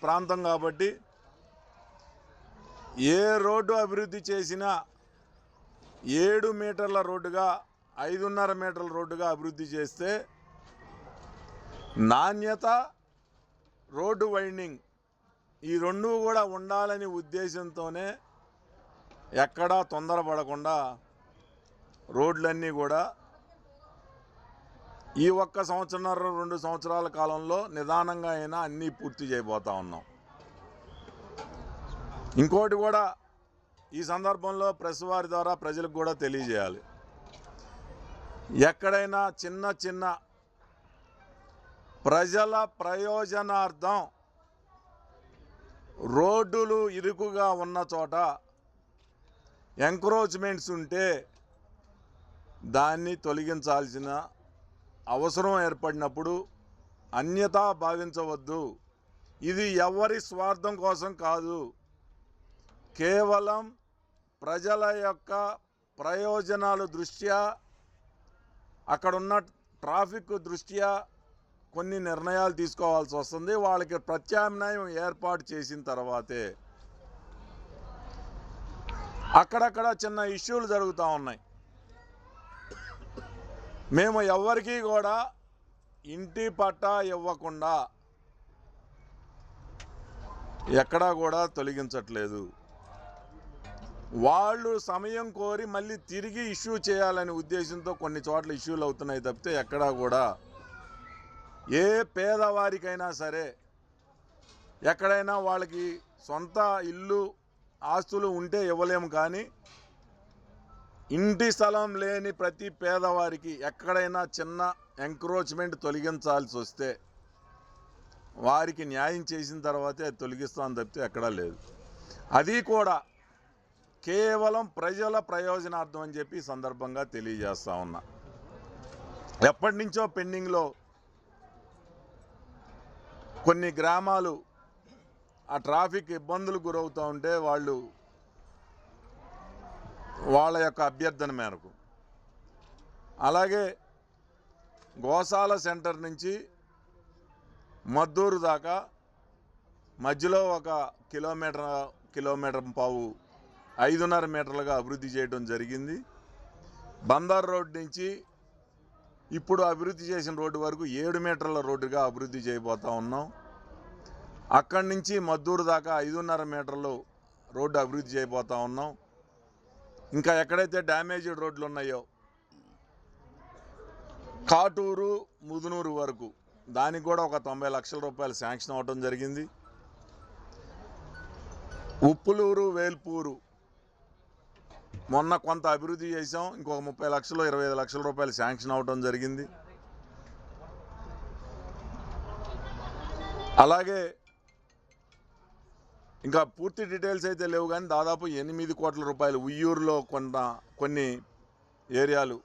ప్రాంతం కాబట్టి ఏ రోడ్డు అభివృద్ధి చేసినా 7 మీటర్ల రోడ్డుగా 5.5 మీటర్ల రోడ్డుగా అభివృద్ధి చేస్తే నాణ్యత, రోడ్డు వైండింగ్ ఈ రెండు కూడా ఉండాలని ఉద్దేశంతోనే ఎక్కడా తొందరపడకుండా రోడ్లన్నీ కూడా ఈ ఒక్క సంవత్సరన్నర 2 సంవత్సరాల కాలంలో నిదానంగా అయినా అన్నీ పూర్తి చేయబోతా ఉన్నాం. ఇంకోటి కూడా ఈ సందర్భంలో ప్రెస్ వారి ద్వారా ప్రజలకు కూడా తెలియజేయాలి. ఎక్కడైనా చిన్న ప్రజల ప్రయోజనార్థం రోడ్డులు ఇరుకుగా ఉన్న చోట ఎంక్రోచ్మెంట్స్ ఉంటే దాన్ని తొలగించాల్సిన అవసరం ఏర్పడినప్పుడు అన్యతా భావించవద్దు. ఇది ఎవరి స్వార్థం కోసం కాదు, కేవలం ప్రజల యొక్క ప్రయోజనాల దృష్ట్యా, అక్కడున్న ట్రాఫిక్ దృష్ట్యా కొన్ని నిర్ణయాలు తీసుకోవాల్సి వస్తుంది. వాళ్ళకి ప్రత్యామ్నాయం ఏర్పాటు చేసిన తర్వాతే. అక్కడక్కడ చిన్న ఇష్యూలు జరుగుతూ ఉన్నాయి. మేము ఎవరికీ కూడా ఇంటి పట్టా ఇవ్వకుండా ఎక్కడా కూడా తొలగించట్లేదు. వాళ్ళు సమయం కోరి మళ్ళీ తిరిగి ఇష్యూ చేయాలనే ఉద్దేశంతో కొన్ని చోట్ల ఇష్యూలు అవుతున్నాయి తప్పితే ఎక్కడా కూడా ఏ పేదవారికైనా సరే ఎక్కడైనా వాళ్ళకి సొంత ఇల్లు ఆస్తులు ఉంటే ఇవ్వలేము, కానీ ఇంటి స్థలం లేని ప్రతి పేదవారికి ఎక్కడైనా చిన్న ఎంక్రోచ్మెంట్ తొలగించాల్సి వస్తే వారికి న్యాయం చేసిన తర్వాతే తొలగిస్తామని తప్పితే ఎక్కడా లేదు. అది కూడా కేవలం ప్రజల ప్రయోజనార్థం అని చెప్పి సందర్భంగా తెలియజేస్తా ఉన్నా. ఎప్పటి నుంచో పెండింగ్లో కొన్ని గ్రామాలు ఆ ట్రాఫిక్ ఇబ్బందులు గురవుతూ ఉంటే వాళ్ళ యొక్క అభ్యర్థన మేరకు, అలాగే గోశాల సెంటర్ నుంచి మద్దూరు దాకా మధ్యలో ఒక కిలోమీటర్ పావు 5.5 మీటర్లుగా అభివృద్ధి చేయడం జరిగింది. బందర్ రోడ్ నుంచి ఇప్పుడు అభివృద్ధి చేసిన రోడ్డు వరకు 7 మీటర్ల రోడ్డుగా అభివృద్ధి చేయబోతా ఉన్నాం. అక్కడి నుంచి మద్దూరు దాకా 5.5 మీటర్లు రోడ్డు అభివృద్ధి చేయబోతా ఉన్నాం. ఇంకా ఎక్కడైతే డ్యామేజ్డ్ రోడ్లు ఉన్నాయో కాటూరు, ముదునూరు వరకు దానికి కూడా ఒక 90 లక్షల రూపాయలు శాంక్షన్ అవ్వడం జరిగింది. ఉప్పులూరు, వేల్పూరు మొన్న కొంత అభివృద్ధి చేసాం. ఇంకొక 30 లక్షలు 25 లక్షల రూపాయలు శాంక్షన్ అవ్వడం జరిగింది. అలాగే ఇంకా పూర్తి డీటెయిల్స్ అయితే లేవు, కానీ దాదాపు 8 కోట్ల రూపాయలు ఉయ్యూరులో కొన్ని ఏరియాలు,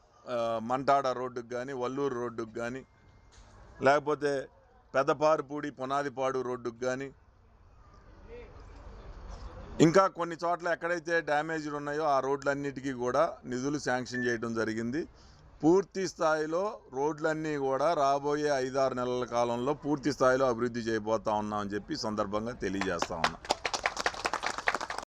మంటాడ రోడ్డుకు కానీ, వల్లూరు రోడ్డుకు కానీ, లేకపోతే పెదపారుపూడి, పునాదిపాడు రోడ్డుకు కానీ, ఇంకా కొన్ని చోట్ల ఎక్కడైతే డ్యామేజ్డ్ ఉన్నాయో ఆ రోడ్లన్నిటికీ కూడా నిధులు శాంక్షన్ చేయడం జరిగింది. పూర్తి స్థాయిలో రోడ్లన్నీ కూడా రాబోయే 5-6 నెలల కాలంలో పూర్తి స్థాయిలో అభివృద్ధి చేయబోతా ఉన్నామని చెప్పి సందర్భంగా తెలియజేస్తా ఉన్నా.